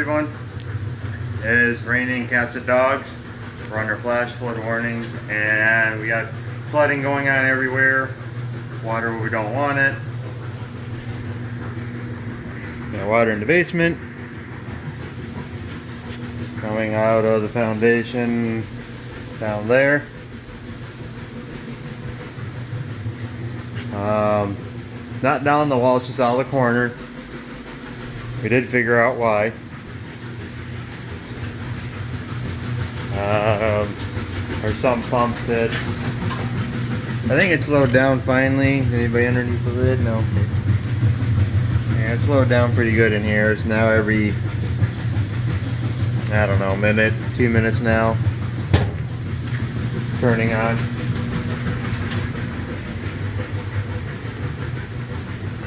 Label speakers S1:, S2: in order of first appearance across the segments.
S1: everyone. It is raining cats and dogs. We're under flash flood warnings and we got flooding going on everywhere. Water where we don't want it. Got water in the basement. It's coming out of the foundation down there. It's not down the wall, it's just out of the corner. We did figure out why. Our sump pump that I think it slowed down finally. Anybody underneath the lid? No. Yeah, it slowed down pretty good in here. It's now every, I don't know, minute, 2 minutes now turning on.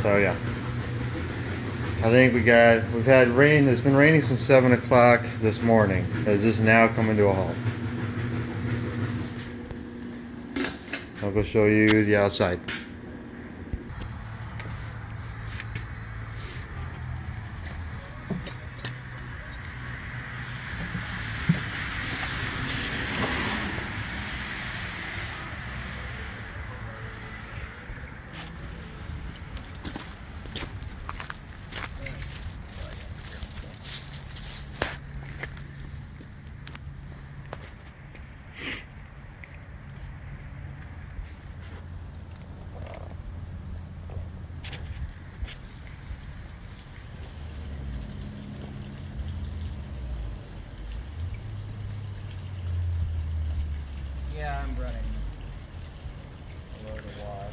S1: So yeah, I think we've had rain. It's been raining since 7 o'clock this morning. It's just now coming to a halt. I'll go show you the outside.
S2: Yeah, I'm running a load of water.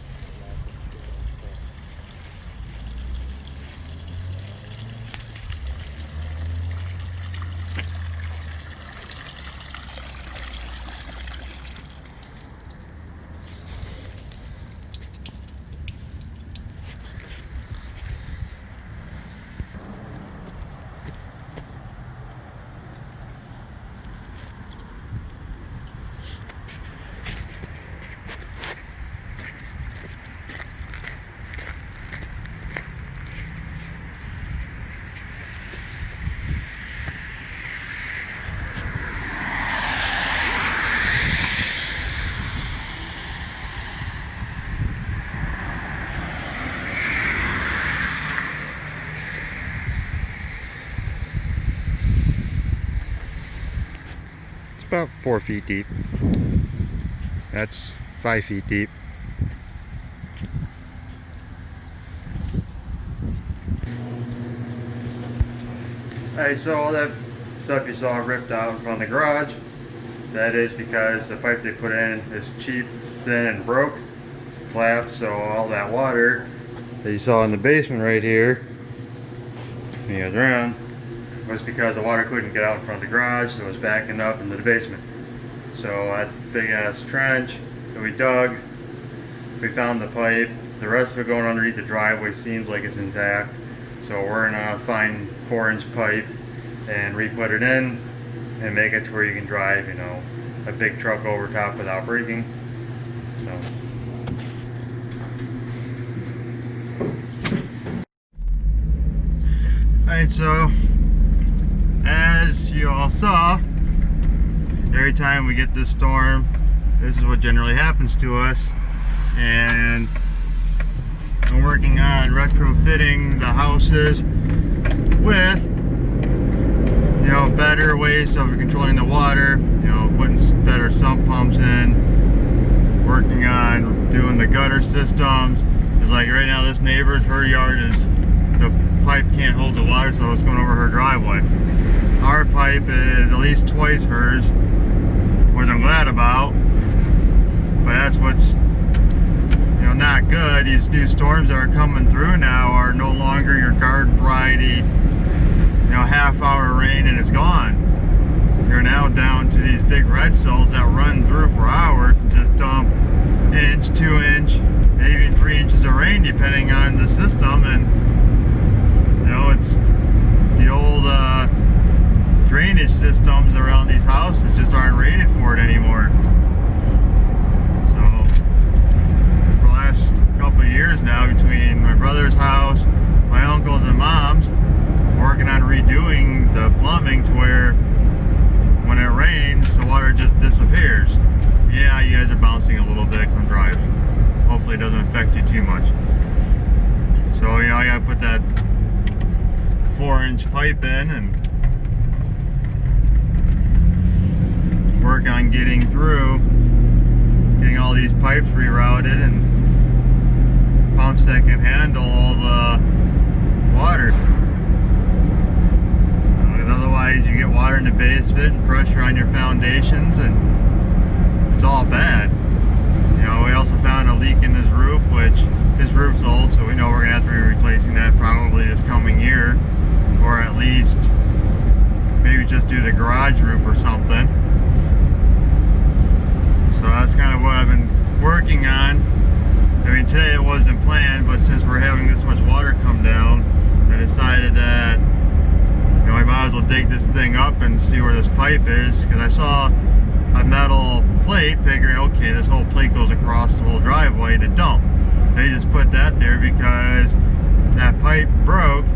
S1: About 4 feet deep. That's 5 feet deep. Alright, so all that stuff you saw ripped out from the garage, that is because the pipe they put in is cheap, thin, and broke, collapsed, so all that water that you saw in the basement right here, when you guys around, was because the water couldn't get out in front of the garage, so it was backing up into the basement. So that big ass trench that we dug, we found the pipe. The rest of it going underneath the driveway seems like it's intact. So we're gonna find 4-inch pipe and re-put it in and make it to where you can drive, you know, a big truck over top without braking. So. Alright, so as you all saw, every time we get this storm, this is what generally happens to us. And I'm working on retrofitting the houses with, you know, better ways of controlling the water, you know, putting better sump pumps in, working on doing the gutter systems. It's like right now this neighbor's, her yard is, the pipe can't hold the water, so it's going over her driveway. Our pipe is at least twice hers, which I'm glad about, but that's what's, you know, not good. These new storms that are coming through now are no longer your garden variety, you know, half-hour rain and it's gone. You're now down to these big red cells that run through for hours and just dump 1 inch, 2 inch, maybe even 3 inches of rain depending on the system. And you know, it's the old drainage systems around these houses just aren't rated for it anymore. So for the last couple of years now, between my brother's house, my uncle's and mom's, working on redoing the plumbing to where when it rains, the water just disappears. Yeah, you guys are bouncing a little bit when driving. Hopefully it doesn't affect you too much. So, you know, I gotta put that 4-inch pipe in and work on getting all these pipes rerouted and pumps that can handle all the water. Because otherwise you get water in the basement and pressure on your foundations and it's all bad. You know, we also found a leak in his roof, which his roof's old, so we know we're gonna have to be replacing that probably this coming year, or at least maybe just do the garage roof or something. So that's kind of what I've been working on. I mean, today it wasn't planned, but since we're having this much water come down, I decided that, you know, I might as well dig this thing up and see where this pipe is, because I saw a metal plate, figuring, okay, this whole plate goes across the whole driveway, and it don't. They just put that there because that pipe broke,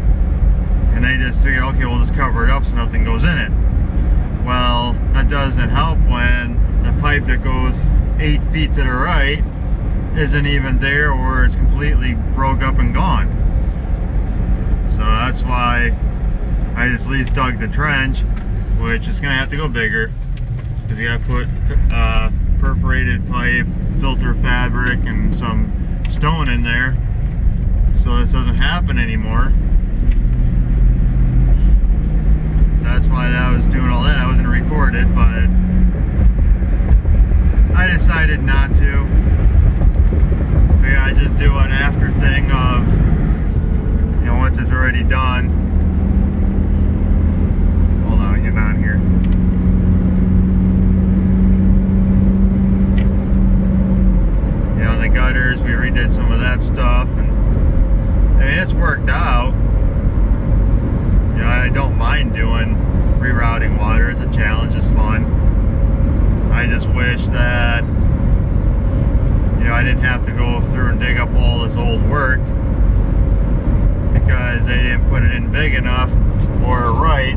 S1: and they just figured, okay, we'll just cover it up so nothing goes in it. Well, that doesn't help when the pipe that goes 8 feet to the right isn't even there, or it's completely broke up and gone. So that's why I just at least dug the trench, which is gonna have to go bigger, because you gotta put perforated pipe, filter fabric, and some stone in there so this doesn't happen anymore. That's why I was doing all that. I wasn't recorded, but I decided not to. Figured I'd just do an after thing of, you know, once it's already done. Hold on, get on here. You know, the gutters, we redid some of that stuff, and I mean, it's worked out. You know, I don't mind doing rerouting water. It's a challenge, it's fun. I just wish that, you know, I didn't have to go through and dig up all this old work because they didn't put it in big enough or right.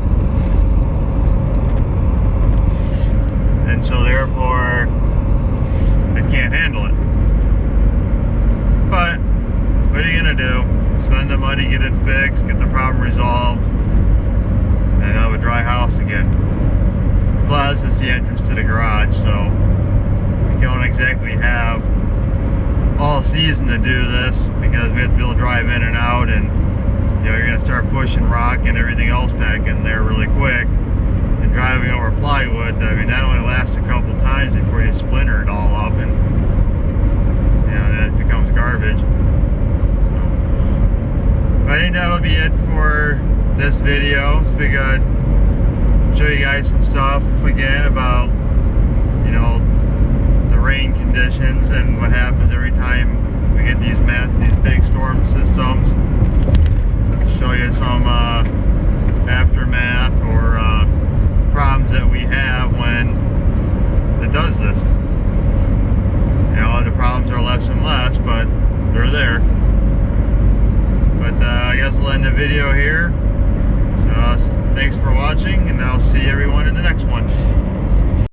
S1: And so therefore, it can't handle it. But, what are you gonna do? Spend the money, get it fixed, get the problem resolved, and have a dry house again. Plus, it's the entrance to the garage, so we don't exactly have all season to do this because we have to be able to drive in and out, and you know, you're gonna start pushing rock and everything else back in there really quick. And driving over plywood, I mean, that only lasts a couple times before you splinter it all up, and you know, then it becomes garbage. I think that'll be it for this video. So figured I'd show you guys some stuff again about, you know, the rain conditions and what happens every time we get these big storm systems. Show you some aftermath or problems that we have when it does this. You know, the problems are less and less, but they're there. But I guess we'll end the video here.